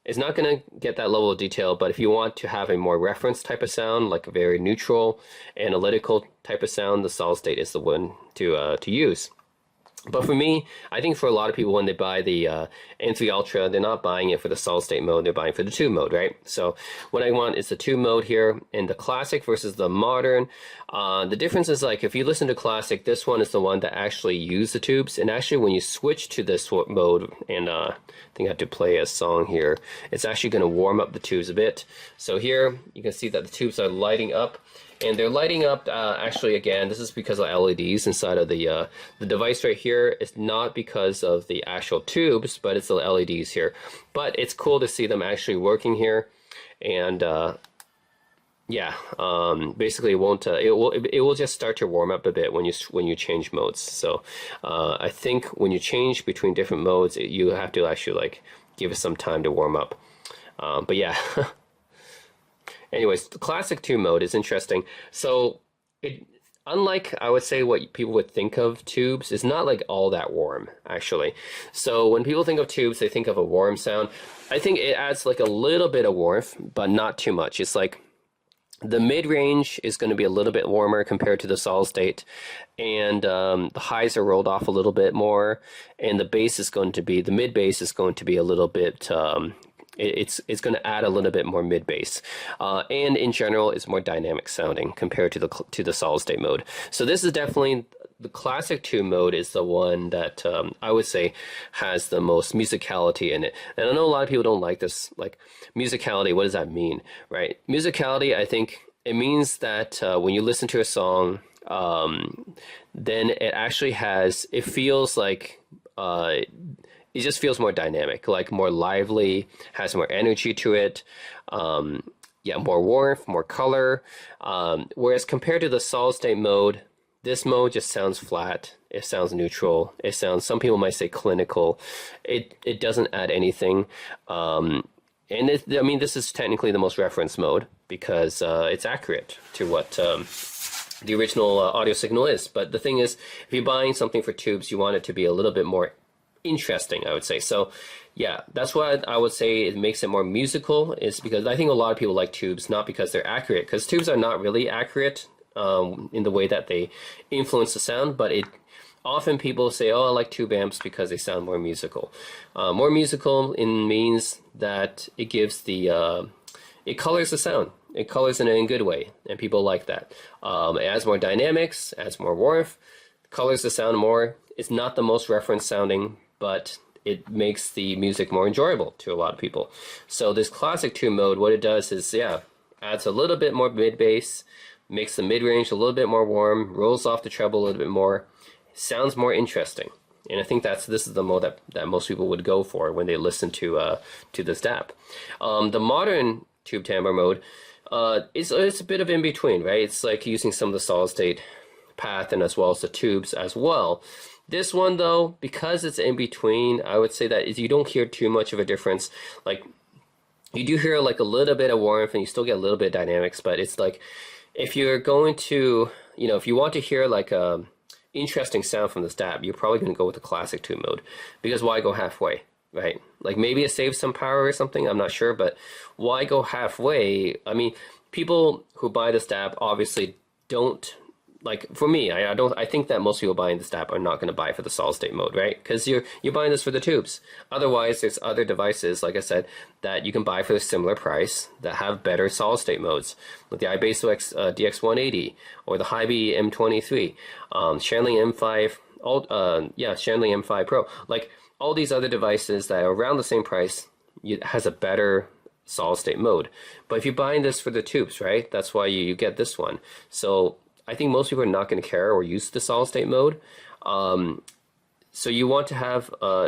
it's not going to get that level of detail, but if you want to have a more reference type of sound, like a very neutral, analytical type of sound, the solid state is the one to use. But for me, I think for a lot of people, when they buy the N3 Ultra, they're not buying it for the solid state mode, they're buying for the tube mode, right? So what I want is the tube mode here, and the classic versus the modern. The difference is, like, if you listen to classic, this one is the one that actually use the tubes, and actually when you switch to this mode, and I think I have to play a song here, it's actually going to warm up the tubes a bit. So here you can see that the tubes are lighting up. And they're lighting up, actually, again, this is because of LEDs inside of the device right here. It's not because of the actual tubes, but it's the LEDs here. But it's cool to see them actually working here. And yeah, basically it won't, it will just start to warm up a bit when you change modes. So I think when you change between different modes, you have to actually like give it some time to warm up. But yeah. Anyways, the classic tube mode is interesting. So unlike, I would say, what people would think of tubes, it's not like all that warm, actually. So when people think of tubes, they think of a warm sound. I think it adds like a little bit of warmth, but not too much. It's like the mid-range is going to be a little bit warmer compared to the solid state, and the highs are rolled off a little bit more, and the bass is going to be, the mid-bass is going to be a little bit it's going to add a little bit more mid bass, and in general, it's more dynamic sounding compared to the solid state mode. So this is definitely the classic tube mode is the one that I would say has the most musicality in it. And I know a lot of people don't like this, like musicality. What does that mean, right? Musicality, I think it means that when you listen to a song, then it actually has, it feels like it just feels more dynamic, like more lively, has more energy to it. Yeah, more warmth, more color. Whereas compared to the solid state mode, this mode just sounds flat. It sounds neutral. It sounds, some people might say clinical. It doesn't add anything. And I mean, this is technically the most reference mode because it's accurate to what the original audio signal is. But the thing is, if you're buying something for tubes, you want it to be a little bit more interesting, I would say. So yeah, that's what I would say it makes it more musical, is because I think a lot of people like tubes, not because they're accurate, because tubes are not really accurate in the way that they influence the sound, but it often people say, oh, I like tube amps because they sound more musical. More musical means that it gives the it colors the sound. It colors it in a good way, and people like that. It adds more dynamics, adds more warmth, colors the sound more. It's not the most reference sounding, but it makes the music more enjoyable to a lot of people. So this classic tube mode, what it does is, yeah, adds a little bit more mid bass, makes the mid range a little bit more warm, rolls off the treble a little bit more, sounds more interesting. And I think this is the mode that most people would go for when they listen to this DAP. The modern tube timbre mode, it's a bit of in between, right? It's like using some of the solid state path and as well as the tubes as well. This one though, because it's in between, I would say that you don't hear too much of a difference. Like, you do hear like a little bit of warmth and you still get a little bit of dynamics, but it's like, if you're going to, you know, if you want to hear like a interesting sound from this DAP, you're probably going to go with the classic tube mode, because why go halfway, right? Like, maybe it saves some power or something, I'm not sure, but why go halfway? I mean, people who buy this DAP obviously don't, like, for me, I think that most people buying this DAP are not going to buy for the solid state mode, right? Because you're buying this for the tubes. Otherwise, there's other devices, like I said, that you can buy for a similar price that have better solid state modes, like the iBasso DX180 or the Hibi M23, Shanley M5, Shanley M5 Pro. Like, all these other devices that are around the same price, it has a better solid state mode. But if you're buying this for the tubes, right, that's why you get this one. So I think most people are not going to care or use the solid state mode. So you want to have,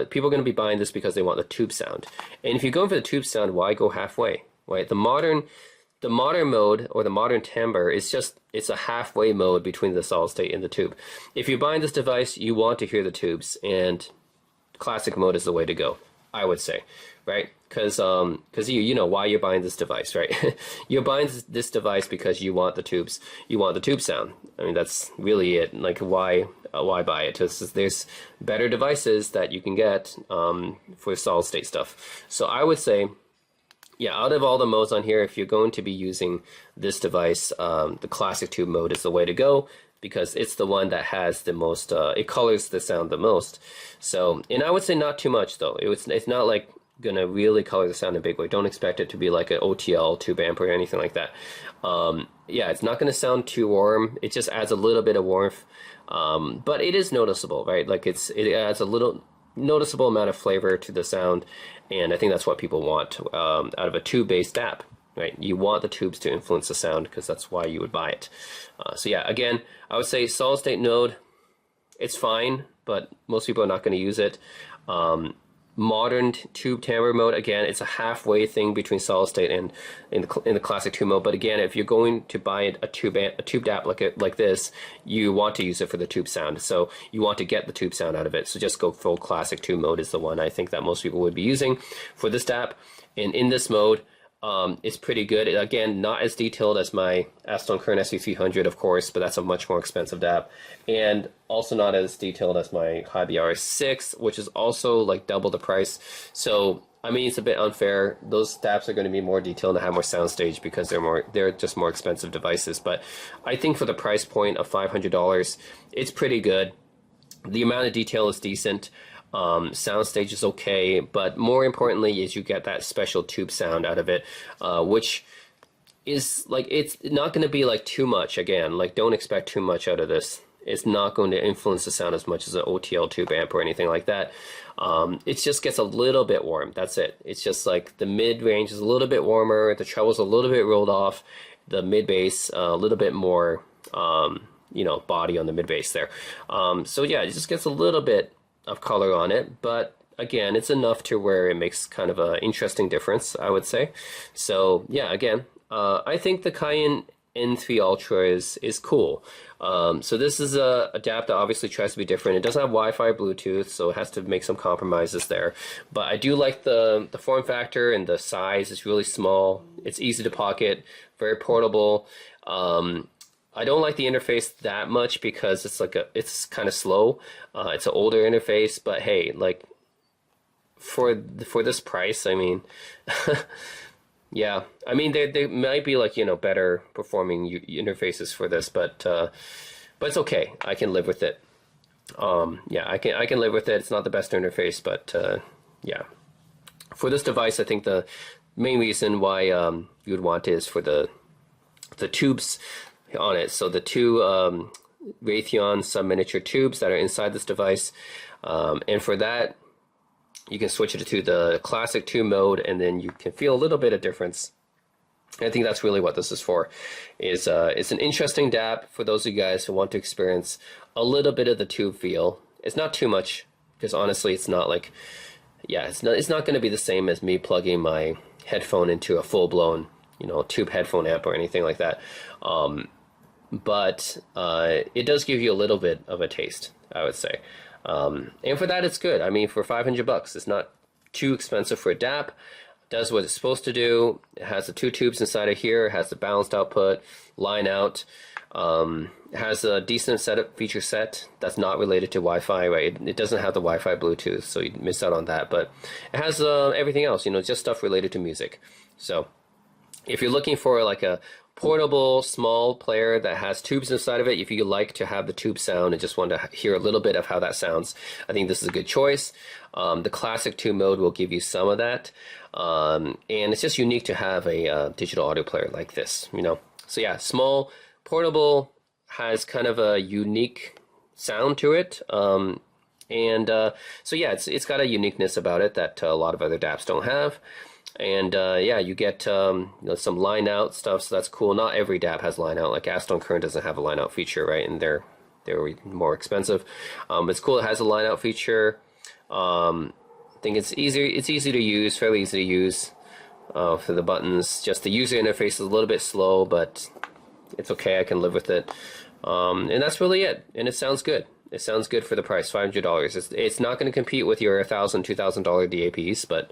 people are going to be buying this because they want the tube sound. And if you're going for the tube sound, why go halfway, right? The modern mode, or the modern timbre, is just, it's a halfway mode between the solid state and the tube. If you're buying this device, you want to hear the tubes, and classic mode is the way to go, I would say, right? Because you know why you're buying this device, right? You're buying this device because you want the tubes. You want the tube sound. I mean, that's really it. Like, why buy it? There's better devices that you can get for solid state stuff. So I would say, yeah, out of all the modes on here, if you're going to be using this device, the classic tube mode is the way to go, because it's the one that has the most, it colors the sound the most. So, and I would say not too much though. It's not like gonna really color the sound in a big way. Don't expect it to be like an OTL tube amp or anything like that. Yeah, it's not gonna sound too warm. It just adds a little bit of warmth, but it is noticeable, right? Like, it adds a little noticeable amount of flavor to the sound, and I think that's what people want out of a tube-based DAP. Right, you want the tubes to influence the sound, because that's why you would buy it. So yeah, again, I would say solid state node, it's fine, but most people are not going to use it. Modern tube timbre mode, again, it's a halfway thing between solid state and in the classic tube mode. But again, if you're going to buy a tube DAP like this, you want to use it for the tube sound. So you want to get the tube sound out of it. So just go full classic tube mode is the one I think that most people would be using for this DAP. And in this mode, it's pretty good. Again, not as detailed as my Astone Kern SC300, of course, but that's a much more expensive DAP, and also not as detailed as my Hibi RS6, which is also like double the price. So I mean, it's a bit unfair. Those DAPs are going to be more detailed and have more soundstage because they're just more expensive devices. But I think for the price point of $500, it's pretty good. The amount of detail is decent. Soundstage is okay, but more importantly is you get that special tube sound out of it, which is like, it's not going to be like too much. Again, like, don't expect too much out of this. It's not going to influence the sound as much as an OTL tube amp or anything like that. It just gets a little bit warm. That's it. It's just like the mid range is a little bit warmer, the treble's a little bit rolled off, the mid bass a little bit more, you know, body on the mid bass there. So yeah, it just gets a little bit of color on it, but again, it's enough to where it makes kind of an interesting difference, I would say. So yeah, again, I think the Cayin N3 Ultra is cool. So this is a DAP that obviously tries to be different. It doesn't have Wi-Fi, Bluetooth, so it has to make some compromises there. But I do like the form factor and the size. It's really small. It's easy to pocket, very portable. I don't like the interface that much because it's kind of slow. It's an older interface, but hey, like for this price, I mean, yeah, I mean there might be like, you know, better performing interfaces for this, but it's okay. I can live with it. Yeah, I can live with it. It's not the best interface, but yeah, for this device, I think the main reason why you would want it is for the tubes on it. So the two Raytheon sub-miniature tubes that are inside this device, and for that you can switch it to the classic tube mode, and then you can feel a little bit of difference. I think that's really what this is for. It's an interesting DAP for those of you guys who want to experience a little bit of the tube feel. It's not too much, because honestly it's not like, yeah, it's not going to be the same as me plugging my headphone into a full-blown, you know, tube headphone amp or anything like that. But it does give you a little bit of a taste, I would say. And for that, it's good. I mean, for $500, it's not too expensive for a DAP. It does what it's supposed to do. It has the two tubes inside of here. It has the balanced output, line out. It has a decent feature set that's not related to Wi-Fi, right? It doesn't have the Wi-Fi Bluetooth, so you miss out on that. But it has everything else, you know, just stuff related to music. So if you're looking for like a portable small player that has tubes inside of it, if you like to have the tube sound and just want to hear a little bit of how that sounds, I think this is a good choice. The classic tube mode will give you some of that, and it's just unique to have a digital audio player like this, you know. So yeah, small, portable, has kind of a unique sound to it, so yeah, it's got a uniqueness about it that a lot of other DAPs don't have. And yeah, you get you know, some line out stuff, so that's cool. Not every DAP has line out. Like Aston Current doesn't have a line out feature, right? And they're more expensive. It's cool. It has a line out feature. I think it's easy to use, fairly easy to use for the buttons. Just the user interface is a little bit slow, but it's okay. I can live with it. And that's really it. And it sounds good. It sounds good for the price, $500. It's not going to compete with your $1,000, $2,000 DAPs, but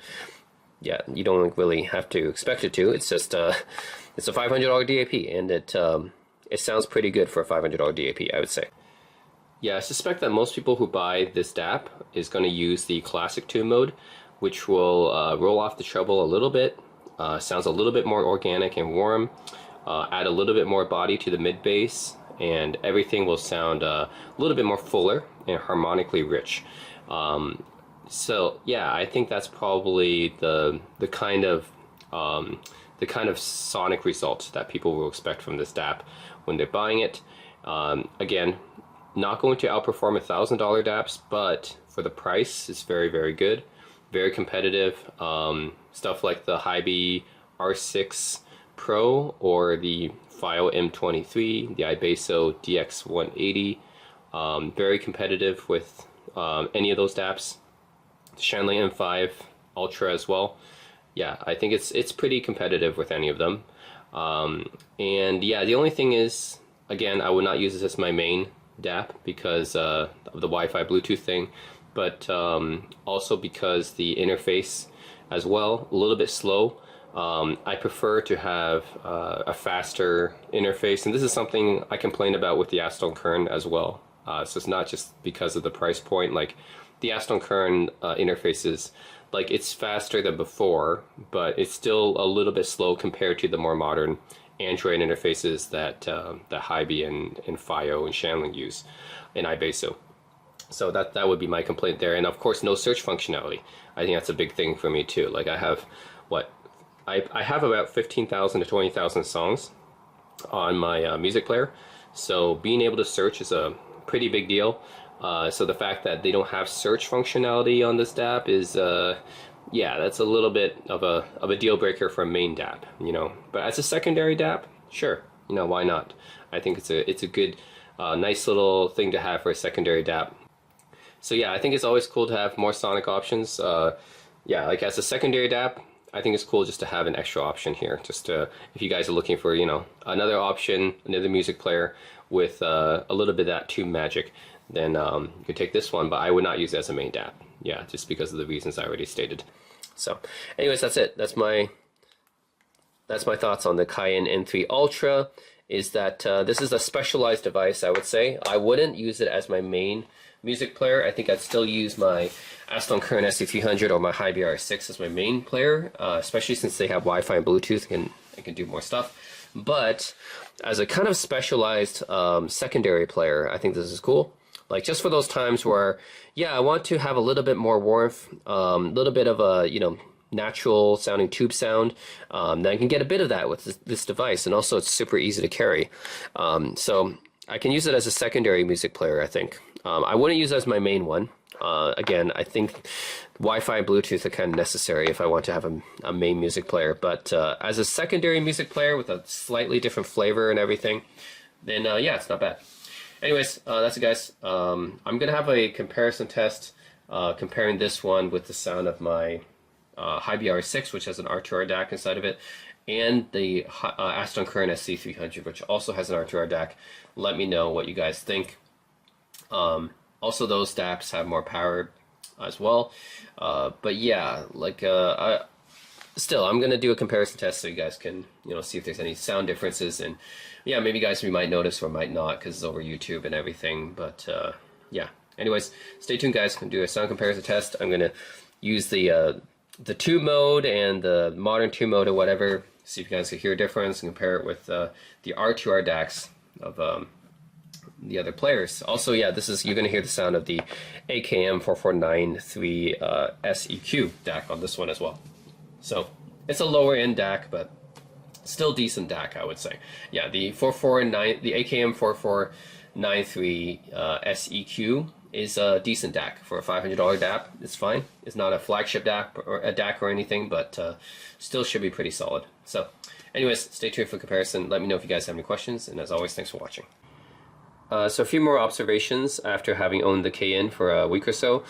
yeah, you don't really have to expect it to. It's just it's a $500 DAP, and it sounds pretty good for a $500 DAP, I would say. Yeah, I suspect that most people who buy this DAP is going to use the classic tube mode, which will roll off the treble a little bit, sounds a little bit more organic and warm, add a little bit more body to the mid bass, and everything will sound a little bit more fuller and harmonically rich. So yeah, I think that's probably the kind of sonic result that people will expect from this DAP when they're buying it. Again, not going to outperform $1,000 DAPs, but for the price, it's very, very good, very competitive. Stuff like the Hybe R6 Pro or the FiO M23, the Ibeso DX180, very competitive with any of those DAPs. Cayin N3 Ultra as well. Yeah, I think it's pretty competitive with any of them. And yeah, the only thing is, again, I would not use this as my main DAP because of the Wi-Fi Bluetooth thing, but also because the interface as well, a little bit slow. I prefer to have a faster interface, and this is something I complain about with the Aston Current as well. So it's not just because of the price point. Like the Aston Current interfaces, like it's faster than before, but it's still a little bit slow compared to the more modern Android interfaces that that Hybe and FiO and Cayin use, and Ibeso. So that would be my complaint there. And of course, no search functionality. I think that's a big thing for me too. Like I have, I have about 15,000 to 20,000 songs on my music player. So being able to search is a pretty big deal. So the fact that they don't have search functionality on this DAP is, yeah, that's a little bit of a deal breaker for a main DAP, you know. But as a secondary DAP, sure, you know, why not? I think it's a good, nice little thing to have for a secondary DAP. So yeah, I think it's always cool to have more sonic options. Yeah, like as a secondary DAP, I think it's cool just to have an extra option here. Just if you guys are looking for, you know, another option, another music player with a little bit of that tube magic, then you could take this one, but I would not use it as a main DAP. Yeah, just because of the reasons I already stated. So anyways, that's it. That's my thoughts on the Cayin N3 Ultra. Is that this is a specialized device, I would say. I wouldn't use it as my main music player. I think I'd still use my Aston Current SC300 or my Hibi R6 as my main player, especially since they have Wi-Fi and Bluetooth and I can do more stuff. But as a kind of specialized secondary player, I think this is cool. Like just for those times where, yeah, I want to have a little bit more warmth, a little bit of a, you know, natural sounding tube sound, then I can get a bit of that with this device, and also it's super easy to carry. So I can use it as a secondary music player, I think. I wouldn't use it as my main one. Again, I think Wi-Fi and Bluetooth are kind of necessary if I want to have a main music player, but as a secondary music player with a slightly different flavor and everything, then yeah, it's not bad. Anyways, that's it, guys. I'm going to have a comparison test comparing this one with the sound of my Hibi R6, which has an R2R DAC inside of it, and the Aston Current SC300, which also has an R2R DAC. Let me know what you guys think. Also, those DAPs have more power as well. But yeah, like still, I'm gonna do a comparison test so you guys can, you know, see if there's any sound differences, and yeah, maybe guys we might notice or might not because it's over YouTube and everything. But yeah. Anyways, stay tuned, guys. I'm gonna do a sound comparison test. I'm gonna use the tube mode and the modern tube mode or whatever. See if you guys can hear a difference and compare it with the R2R DACs of the other players. Also, yeah, you're gonna hear the sound of the AKM 4493 SEQ DAC on this one as well. So it's a lower end DAC, but still decent DAC, I would say. Yeah, the AKM 4493 SEQ is a decent DAC for a $500 DAP. It's fine. It's not a flagship DAC or anything, but still should be pretty solid. So, anyways, stay tuned for comparison. Let me know if you guys have any questions, and as always, thanks for watching. So a few more observations after having owned the Cayin for a week or so.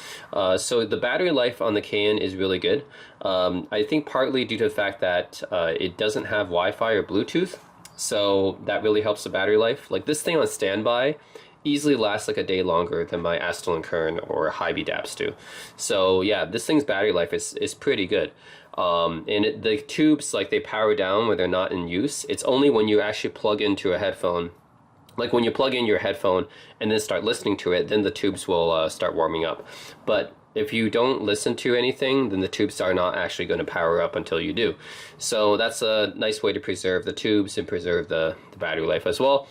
So the battery life on the Cayin is really good. I think partly due to the fact that it doesn't have Wi-Fi or Bluetooth, so that really helps the battery life. Like this thing on standby easily lasts like a day longer than my Aston Current or Hibi DAPs do. So yeah, this thing's battery life is pretty good. And the tubes, like they power down when they're not in use. It's only when you actually plug into a headphone, like when you plug in your headphone and then start listening to it, then the tubes will start warming up. But if you don't listen to anything, then the tubes are not actually going to power up until you do. So that's a nice way to preserve the tubes and preserve the battery life as well.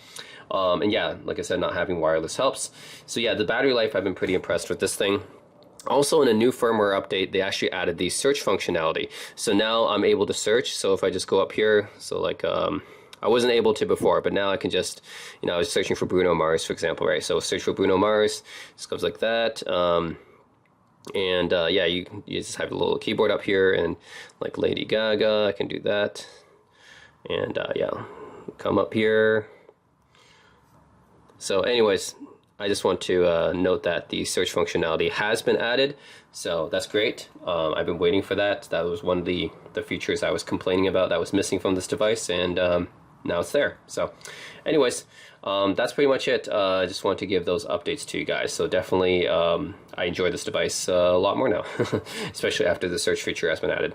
And yeah, like I said, not having wireless helps. So yeah, the battery life, I've been pretty impressed with this thing. Also, in a new firmware update, they actually added the search functionality. So now I'm able to search. So if I just go up here, so like I wasn't able to before, but now I can just, you know, I was searching for Bruno Mars, for example, right? So search for Bruno Mars, just comes like that. Yeah, you just have a little keyboard up here, and like Lady Gaga, I can do that. And yeah, come up here. So anyways, I just want to note that the search functionality has been added, so that's great. I've been waiting for that. That was one of the features I was complaining about that was missing from this device, and now it's there. So anyways, that's pretty much it. I just want to give those updates to you guys. So definitely I enjoy this device a lot more now, especially after the search feature has been added.